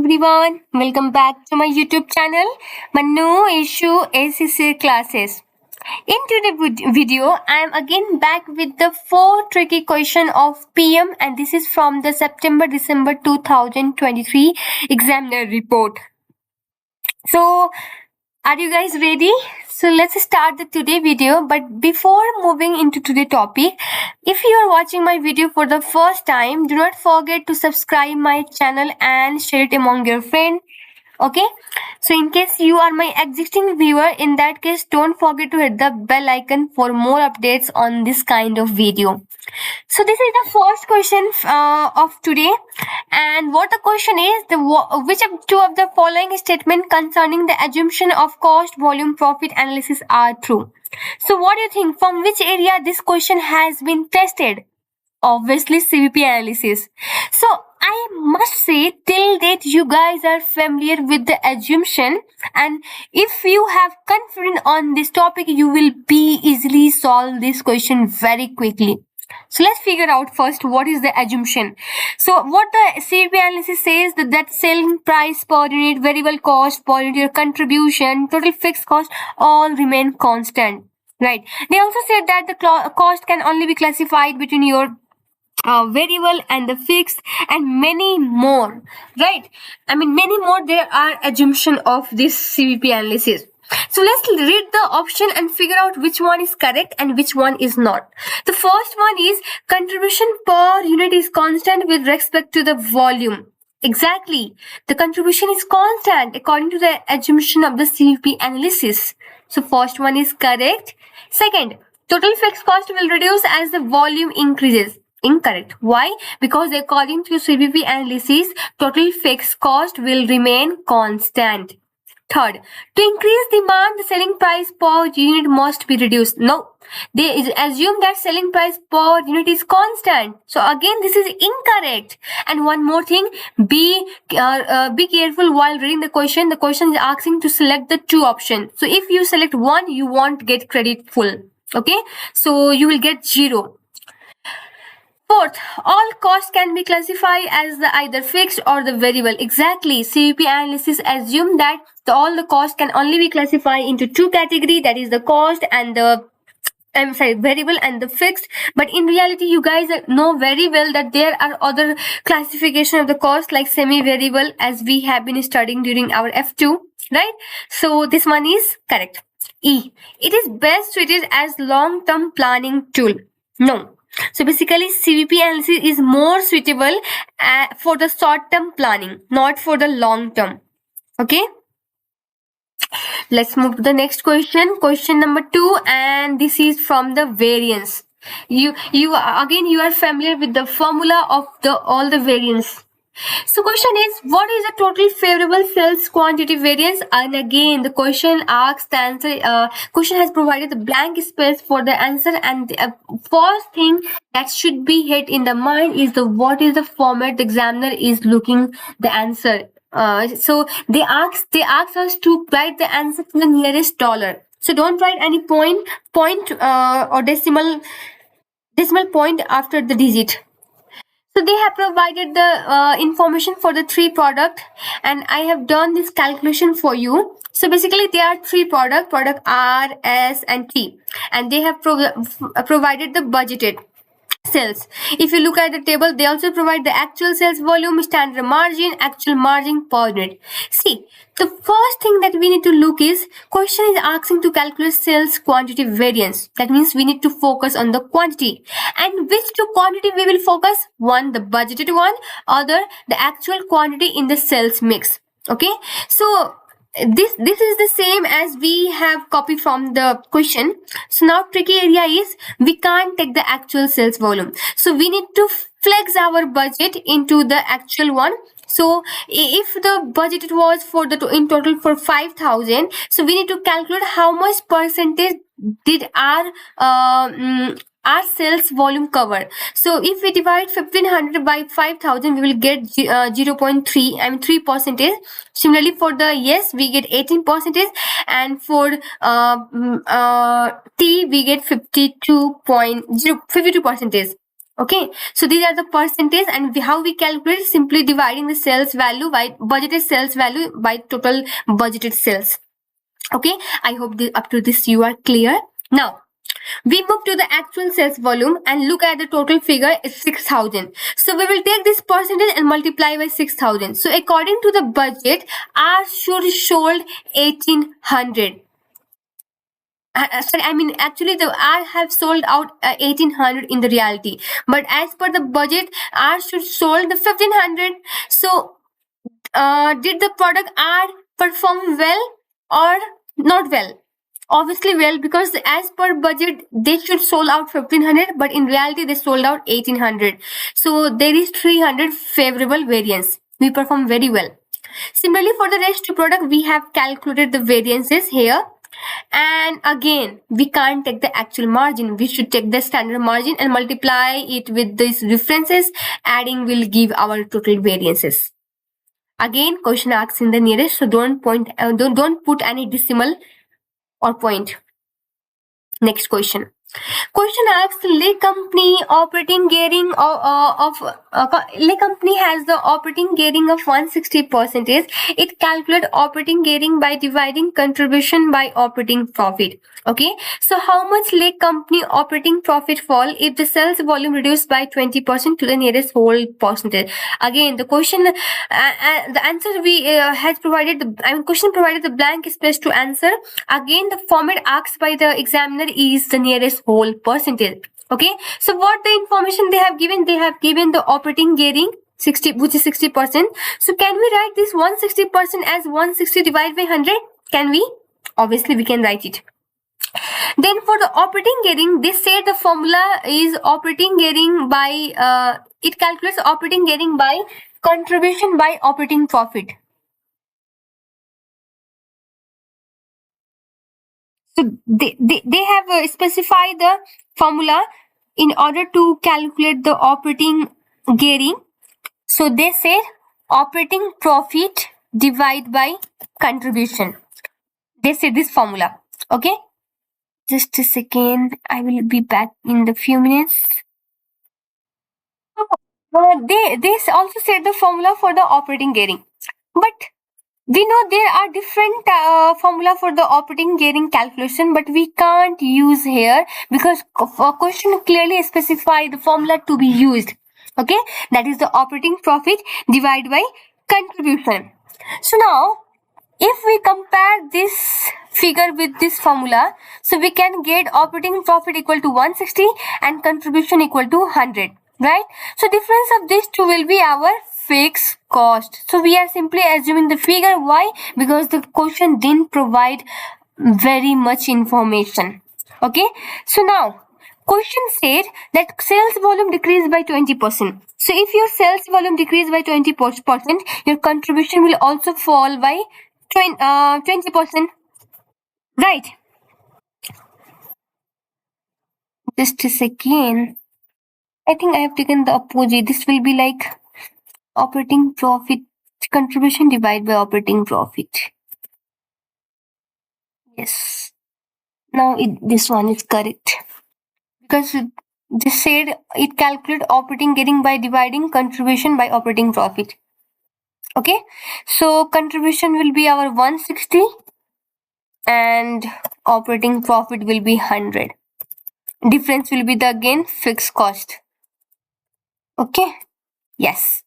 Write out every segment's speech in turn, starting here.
everyone, welcome back to my YouTube channel Manuishu ACCA classes. In today's video, I am again back with the 4 tricky question of PM, and this is from the September-December 2023 examiner report. So, are you guys ready? So let's start the today video. But before moving into today's topic, if you are watching my video for the first time, do not forget to subscribe my channel and share it among your friends. Okay, so in case you are my existing viewer, in that case don't forget to hit the bell icon for more updates on this kind of video. So this is the first question of today, and what the question is, which of two of the following statement concerning the assumption of cost volume profit analysis are true? So what do you think, from which area this question has been tested? Obviously CVP analysis. So I must say, till date you guys are familiar with the assumption, and if you have confidence on this topic, you will be easily solve this question very quickly. So let's figure out first what is the assumption. So what the CVP analysis says, that selling price per unit, variable cost per unit, your contribution, total fixed cost all remain constant. Right. They also said that the cost can only be classified between your variable and the fixed, and many more, right? I mean, many more there are assumption of this CVP analysis. So let's read the option and figure out which one is correct and which one is not. The first one is contribution per unit is constant with respect to the volume. Exactly, the contribution is constant according to the assumption of the CVP analysis. So first one is correct. Second, total fixed cost will reduce as the volume increases. Incorrect. Why? Because according to CVP analysis, total fixed cost will remain constant. Third, to increase demand, the selling price per unit must be reduced. No, they assume that selling price per unit is constant. So again, this is incorrect. And one more thing, be careful while reading the question. The question is asking to select the two options. So if you select one, you won't get credit full. Okay, so you will get 0. Fourth, all costs can be classified as the either fixed or the variable. Exactly. CVP analysis assume that all the costs can only be classified into two categories, that is the cost and the variable and the fixed. But in reality, you guys know very well that there are other classification of the cost like semi-variable, as we have been studying during our F2, right? So this one is correct. E, it is best treated as long-term planning tool. No. So basically CVP analysis is more suitable for the short-term planning, not for the long-term. Okay. Let's move to the next question. Question number 2, and this is from the variance. You are familiar with the formula of all the variance. So question is, what is the total favorable sales quantity variance? And again, the question asks the answer. Question has provided the blank space for the answer, and the first thing that should be hit in the mind is what is the format the examiner is looking the answer. So they ask us to write the answer to the nearest dollar. So don't write any point or decimal point after the digit. So they have provided the information for the 3 product, and I have done this calculation for you. So basically there are 3 product R, S and T, and they have provided the budgeted sales. If you look at the table, they also provide the actual sales volume, standard margin, actual margin per unit. See, the first thing that we need to look is, question is asking to calculate sales quantity variance. That means we need to focus on the quantity. And which two quantity we will focus? One, the budgeted one, other, the actual quantity in the sales mix. Okay, so this is the same as we have copied from the question. So now tricky area is, we can't take the actual sales volume, so we need to flex our budget into the actual one. So if the budget was for in total for 5,000, so we need to calculate how much percentage did our sales volume cover. So if we divide 1500 by 5,000, we will get 0.3, I mean 3%. Similarly for the yes, we get 18%, and for T we get 52%. Okay, so these are the percentage, and how we calculate, simply dividing the sales value by budgeted sales value by total budgeted sales. Okay, I hope up to this you are clear. Now we move to the actual sales volume and look at the total figure is 6,000. So we will take this percentage and multiply by 6,000. So according to the budget, R should sold 1,800. Sorry, I mean actually the R have sold out 1,800 in the reality, but as per the budget, R should sold the 1,500. So did the product R perform well or not well? Obviously well, because as per budget they should sold out 1,500, but in reality they sold out 1,800. So there is 300 favorable variance. We perform very well. Similarly, for the rest product, we have calculated the variances here. And again, we can't take the actual margin. We should take the standard margin and multiply it with these differences. Adding will give our total variances. Again, question asks in the nearest, so don't put any decimal or point. Next question. Question asks, Lay company operating gearing Lay company has the operating gearing of 160 percentage. It calculates operating gearing by dividing contribution by operating profit. Okay, so how much Lay company operating profit fall if the sales volume reduced by 20% to the nearest whole percentage? Again, the question, the answer we has provided. Question provided the blank space to answer. Again, the format asked by the examiner is the nearest whole percentage. Okay, so what the information they have given? They have given the operating gearing 60, which is 60%. So can we write this 160% as 160 divided by 100? Can we? Obviously, we can write it. Then for the operating gearing, they say the formula is operating gearing by it calculates operating gearing by contribution by operating profit. So they have specified the formula in order to calculate the operating gearing. So they say operating profit divided by contribution. They say this formula. Okay, just a second. I will be back in the few minutes. They also said the formula for the operating gearing, but we know there are different formula for the operating gearing calculation, but we can't use here because question clearly specify the formula to be used. Okay, that is the operating profit divided by contribution. So now, if we compare this figure with this formula, so we can get operating profit equal to 160 and contribution equal to 100, right? So difference of these two will be our fixed cost. So we are simply assuming the figure. Why? Because the question didn't provide very much information. Okay, so now question said that sales volume decreased by 20%. So if your sales volume decreased by 20%, your contribution will also fall by 20%. Right. Just a second. I think I have taken the opposite. This will be like operating profit contribution divided by operating profit. Yes. Now this one is correct. Because they said it calculates operating gearing by dividing contribution by operating profit. Okay. So contribution will be our 160 and operating profit will be 100. Difference will be the again fixed cost. Okay. Yes.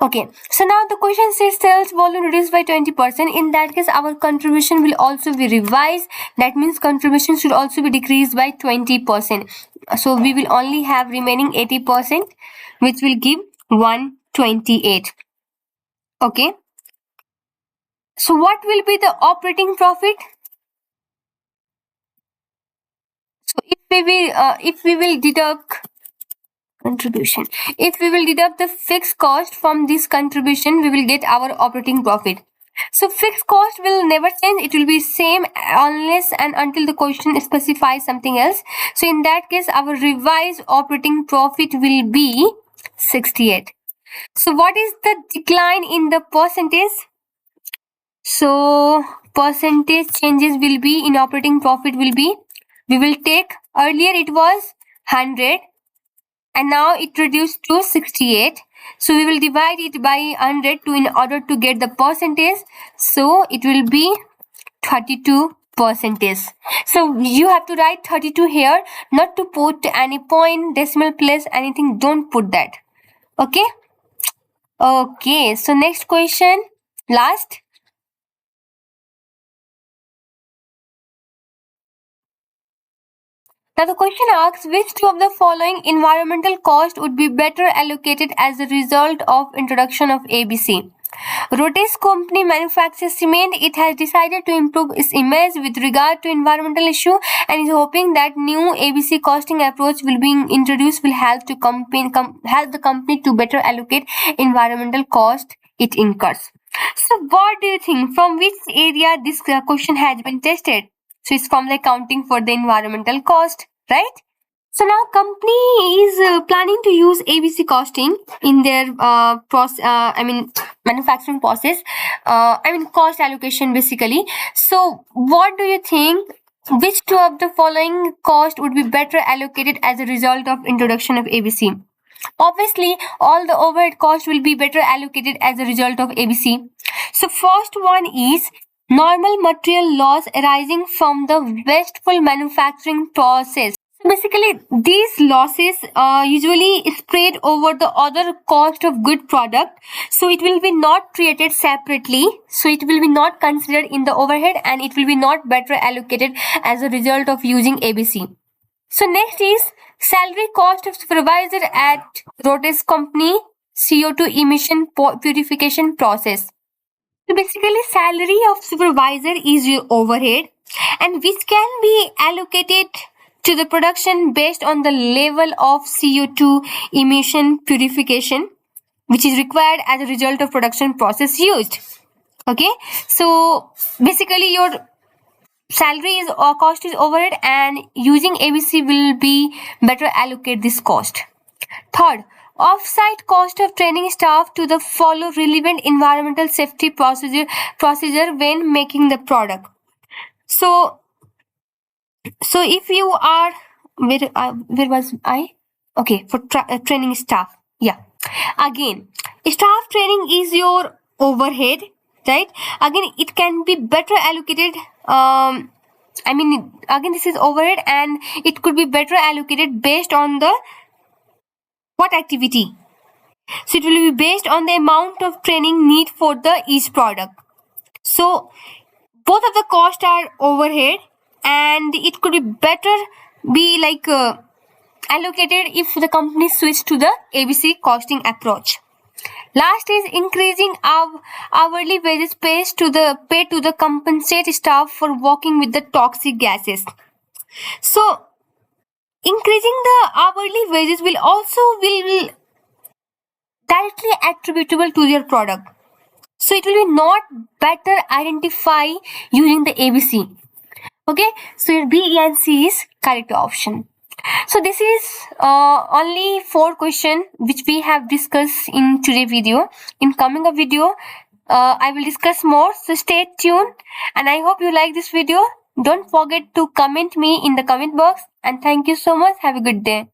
Okay. So now the question says sales volume reduced by 20%. In that case, our contribution will also be revised. That means contribution should also be decreased by 20%. So we will only have remaining 80%, which will give 128. Okay. So what will be the operating profit? So if we will deduct contribution, if we will deduct the fixed cost from this contribution, we will get our operating profit. So fixed cost will never change. It will be same unless and until the question specifies something else. So in that case, our revised operating profit will be 68. So what is the decline in the percentage? So percentage changes will be in operating profit will be, we will take earlier it was 100 and now it reduced to 68. So we will divide it by 100 to in order to get the percentage. So it will be 32 percentage. So you have to write 32 here, not to put any point, decimal place, anything. Don't put that. Okay. Okay. So next question, last. Now the question asks, which two of the following environmental cost would be better allocated as a result of introduction of ABC? Rote's company manufactures cement. It has decided to improve its image with regard to environmental issue and is hoping that new ABC costing approach will be introduced will help help the company to better allocate environmental cost it incurs. So what do you think? From which area this question has been tested? So it's from the accounting for the environmental cost, right? So now company is planning to use ABC costing in their manufacturing process. Cost allocation basically. So what do you think? Which two of the following cost would be better allocated as a result of introduction of ABC? Obviously, all the overhead cost will be better allocated as a result of ABC. So first one is normal material loss arising from the wasteful manufacturing process. So basically, these losses usually spread over the other cost of good product. So it will be not treated separately. So it will be not considered in the overhead and it will be not better allocated as a result of using ABC. So next is salary cost of supervisor at Rote's company CO2 emission purification process. So basically salary of supervisor is your overhead and which can be allocated to the production based on the level of CO2 emission purification which is required as a result of production process used. Okay, so basically your salary is or cost is overhead and using ABC will be better allocate this cost. Third, off-site cost of training staff to the follow relevant environmental safety procedure when making the product. So if you are where was I? Okay, for training staff. Yeah. Again, staff training is your overhead, right? Again, it can be better allocated. Again, this is overhead, and it could be better allocated based on the what activity. So it will be based on the amount of training need for the each product. So both of the cost are overhead, and it could be better be like allocated if the company switch to the ABC costing approach. Last is increasing hourly wages paid to the compensate staff for working with the toxic gases. So increasing the hourly wages will directly attributable to their product. So it will be not better identify using the ABC. Okay, so your B and C is correct option. So this is only 4 questions which we have discussed in today's video. In coming a video, I will discuss more. So stay tuned, and I hope you like this video. Don't forget to comment me in the comment box. And thank you so much. Have a good day.